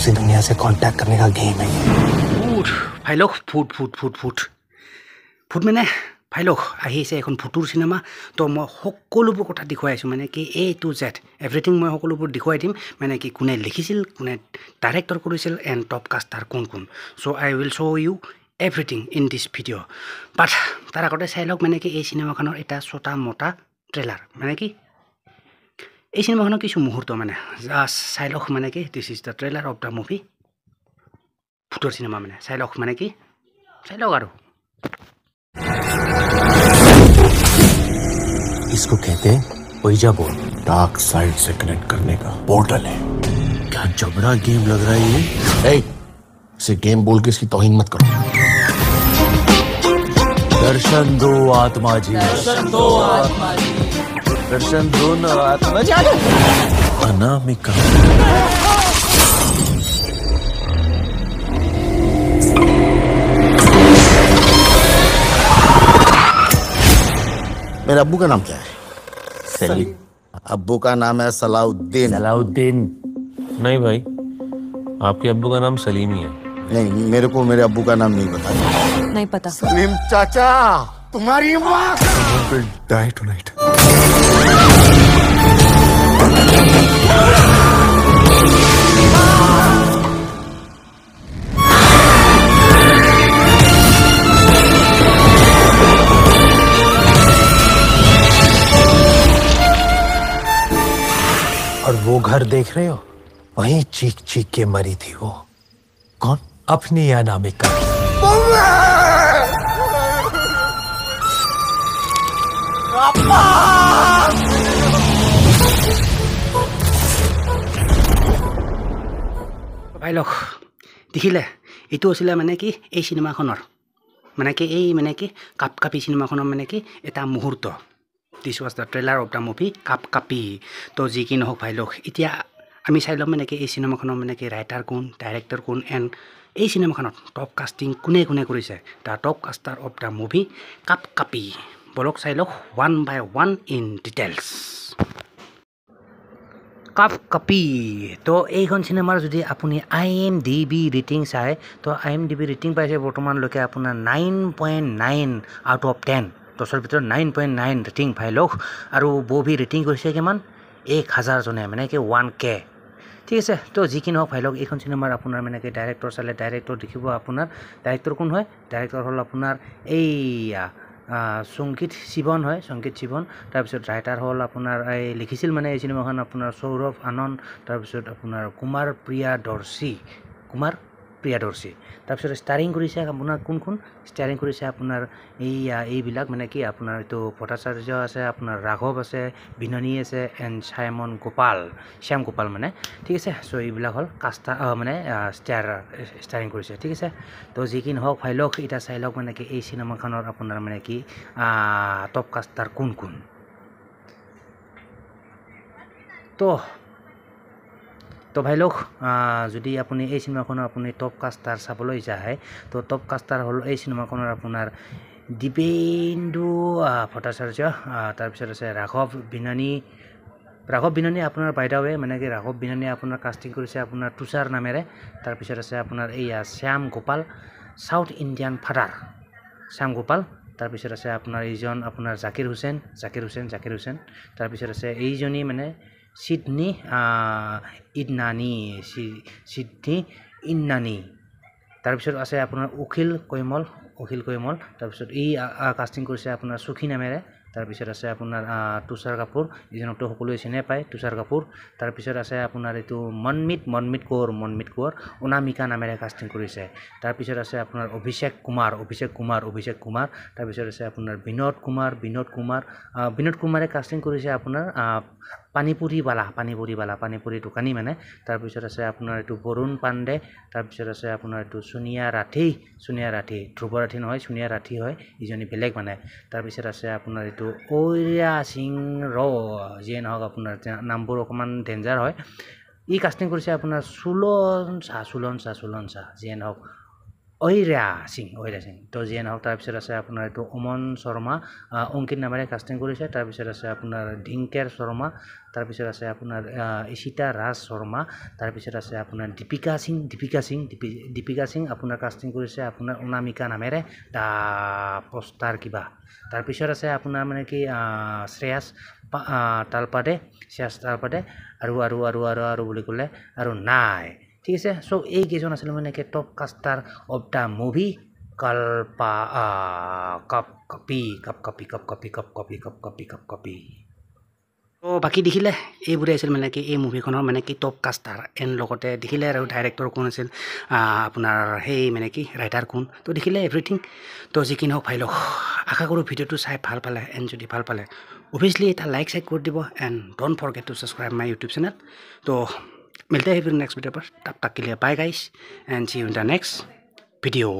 दूसरी दुनिया से कांटेक्ट करने का गेम है फुट भाई लोग foot foot foot foot foot মানে ভাই লোক আহিছে এখন ফুটুৰ চিনেমা তো মই সকলোবোৰ কথা দেখুৱাই আছোঁ মানে কি এ টু জেড এভৰিথিং মই সকলোবোৰ দেখুৱাই দিম মানে কি কোনে লিখিছিল কোনে ডাইৰেক্টৰ কৰিছিল এণ্ড টপ কাষ্টাৰ কোন কোন so' I will show' you everything in this video' but তাৰ আগতে চাই লওক মানে কি এই চিনেমাখনৰ এটা ছটা মোটা ট্ৰেইলাৰ মানে কি এই চিনেমাখনৰ কিছু মুহূৰ্ত মানে চাই লওক মানে কি this is the trailer of the movie ফুটুৰ চিনেমা মানে চাই লওক মানে কি চাই লওক আৰু इसको कहते हैं ओइजा बोर्ड डार्क साइड से कनेक्ट करने का पोर्टल है क्या जबड़ा गेम लग रहा है ये इसे गेम बोल के इसकी तौहीन मत करो दर्शन दो आत्मा जी दर्शन दो आत्मा जी दर्शन दो न आत्मा जी अनामिका मेरे अब्बू का नाम क्या है सलीम अब्बू का नाम है सलाउद्दीन सलाउद्दीन नहीं भाई आपके अब्बू का नाम सलीम ही है नहीं मेरे को मेरे अब्बू का नाम नहीं पता नहीं पता सलीम चाचा तुम्हारी माँ डाई टुनाइट और वो घर देख रहे हो वहीं चीख चीख के मरी थी वो कौन अपनी अनामिका ভাই লোক দেখিলে এইটো আছিলে মানে কি এই চিনেমাখনৰ মানে কি এই মানে কি কাপ কাপি চিনেমাখনৰ মানে কি এটা মুহূৰ্ত this was the trailer of the movie Kap Kapi তো যি কি নহওক ভাই লোক এতিয়া আমি চাই ল'ম মানে কি এই চিনেমাখনৰ মানে কি ৰাইটাৰ কোন ডাইৰেক্টৰ কোন এণ্ড এই চিনেমাখনত টপ কাষ্টিং কোনে কোনে কৰিছে the top caster of the movie Kap Kapi বলক চাই লওক one by one in details Kap Kapi তো এইখন চিনেমাৰ যদি আপুনি IMDb ৰেটিং চাই তো IMDb ৰেটিং পাইছে বৰ্তমানলৈকে আপোনাৰ 9.9 আউট অফ 10 10ৰ ভিতৰত 9.9 ৰেটিং ভাই লোক আৰু মুভি ৰেটিং কৰিছে কিমান 1000 জনে মানে কি 1K ঠিক আছে তো যি কি নহওক ভাই লোক এইখন চিনেমাৰ আপোনাৰ মানে কি ডাইৰেক্টৰ চালে ডাইৰেক্টৰ দেখিব আপোনাৰ ডাইৰেক্টৰ কোন হয় ডাইৰেক্টৰ হ'ল আপোনাৰ এইয়া সংগীত শিৱন হয় সংগীত শিৱন তাৰপিছত ৰাইটাৰ হ'ল আপোনাৰ এই লিখিছিল মানে এই চিনেমাখন আপোনাৰ সৌৰভ আনন্দ তাৰপিছত আপোনাৰ কুমাৰ প্ৰিয়াদৰ্শী তাৰপিছত ষ্টাৰিং কৰিছে আপোনাৰ কোন কোন ষ্টাৰিং কৰিছে আপোনাৰ এইবিলাক মানে কি আপোনাৰ এইটো ভট্টাচাৰ্য আছে আপোনাৰ ৰাঘৱ আছে বিননী আছে এণ্ড শ্যাম গোপাল মানে ঠিক আছে চ' এইবিলাক হ'ল কাষ্টা মানে ষ্টাৰিং কৰিছে ঠিক আছে তো যি কি নহওক ভাই লওক এতিয়া চাই লওক মানে কি এই চিনেমাখনৰ আপোনাৰ মানে কি টপ কাষ্টাৰ কোন কোন তো ভাই লোক যদি আপুনি এই চিনেমাখনৰ আপুনি টপ কাষ্টাৰ চাবলৈ যায় তো টপ কাষ্টাৰ হ'ল এই চিনেমাখনৰ আপোনাৰ দিবেন্দু ভট্টাচাৰ্য তাৰপিছত আছে ৰাঘৱ বিননী আপোনাৰ বাইদাৱে মানে কি ৰাঘৱ বিননীয়ে আপোনাৰ কাষ্টিং কৰিছে আপোনাৰ তুষাৰ নামেৰে তাৰপিছত আছে আপোনাৰ এইয়া Shyam Gopal south Indian father Shyam Gopal তাৰপিছত আছে আপোনাৰ এইজন আপোনাৰ জাকিৰ হুছেইন তাৰপিছত আছে এইজনী মানে সিডনী ইন্নানী তাৰপিছত আছে আপোনাৰ অখিল কৈমল তাৰপিছত এই কাষ্টিং কৰিছে আপোনাৰ সুখী নামেৰে তাৰপিছত আছে আপোনাৰ তুষাৰ কাপুৰ এইজনকতো সকলোৱে চিনি পায় তুষাৰ কাপুৰ তাৰপিছত আছে আপোনাৰ এইটো মনমিত কৌৰ অনামিকা নামেৰে কাষ্টিং কৰিছে তাৰপিছত আছে আপোনাৰ অভিষেক কুমাৰ তাৰপিছত আছে আপোনাৰ বিনোদ কুমাৰে কাষ্টিং কৰিছে আপোনাৰ পানীপুৰি দোকানী মানে তাৰপিছত আছে আপোনাৰ এইটো বৰুণ পাণ্ডে তাৰপিছত আছে আপোনাৰ এইটো সোনিয়া ৰাঠি ধ্ৰুৱ ৰাঠি নহয় সোনিয়া ৰাঠি হয় ইজনী বেলেগ মানে তাৰপিছত আছে আপোনাৰ এইটো ঐৰা সিং যিয়ে নহওক আপোনাৰ নামবোৰ অকণমান ডেঞ্জাৰ হয় ই কাষ্টিং কৰিছে আপোনাৰ চুলন চাহ যিয়ে নহওক ঐৰা সিং তো যিয়ে নহওক তাৰপিছত আছে আপোনাৰ এইটো অমন শৰ্মা অংকিত নামেৰে কাষ্টিং কৰিছে তাৰপিছত আছে আপোনাৰ ধিংকেৰ শৰ্মা তাৰপিছত আছে আপোনাৰ ইশিতা ৰাজ শৰ্মা তাৰপিছত আছে আপোনাৰ দীপিকা সিং আপোনাৰ কাষ্টিং কৰিছে আপোনাৰ অনামিকা নামেৰে দা পোষ্টাৰ কিবা তাৰপিছত আছে আপোনাৰ মানে কি শ্ৰেয়াছ তালপাদে আৰু বুলি ক'লে আৰু নাই ঠিক আছে সো এই কেইজন আছিল মানে কি top caster of the movie copy তো বাকী দেখিলে এইবোৰে আছিল মানে কি এই মুভিখনৰ মানে কি টপ কাষ্টাৰ এণ্ড লগতে দেখিলে আৰু ডাইৰেক্টৰ কোন আছিল আপোনাৰ সেই মানে কি ৰাইটাৰ কোন তো দেখিলে এভৰিথিং তো যি কি নহওক ভাই লওক আশা কৰোঁ ভিডিঅ'টো চাই ভাল পালে এণ্ড যদি ভাল পালে অভিয়াছলি এটা লাইক কৰি দিব and don't forget two subscribe my YouTube channel তো मिलते हैं फिर नेक्स्ट वीडियो पर तब तक के लिए bye guys and see you in the next video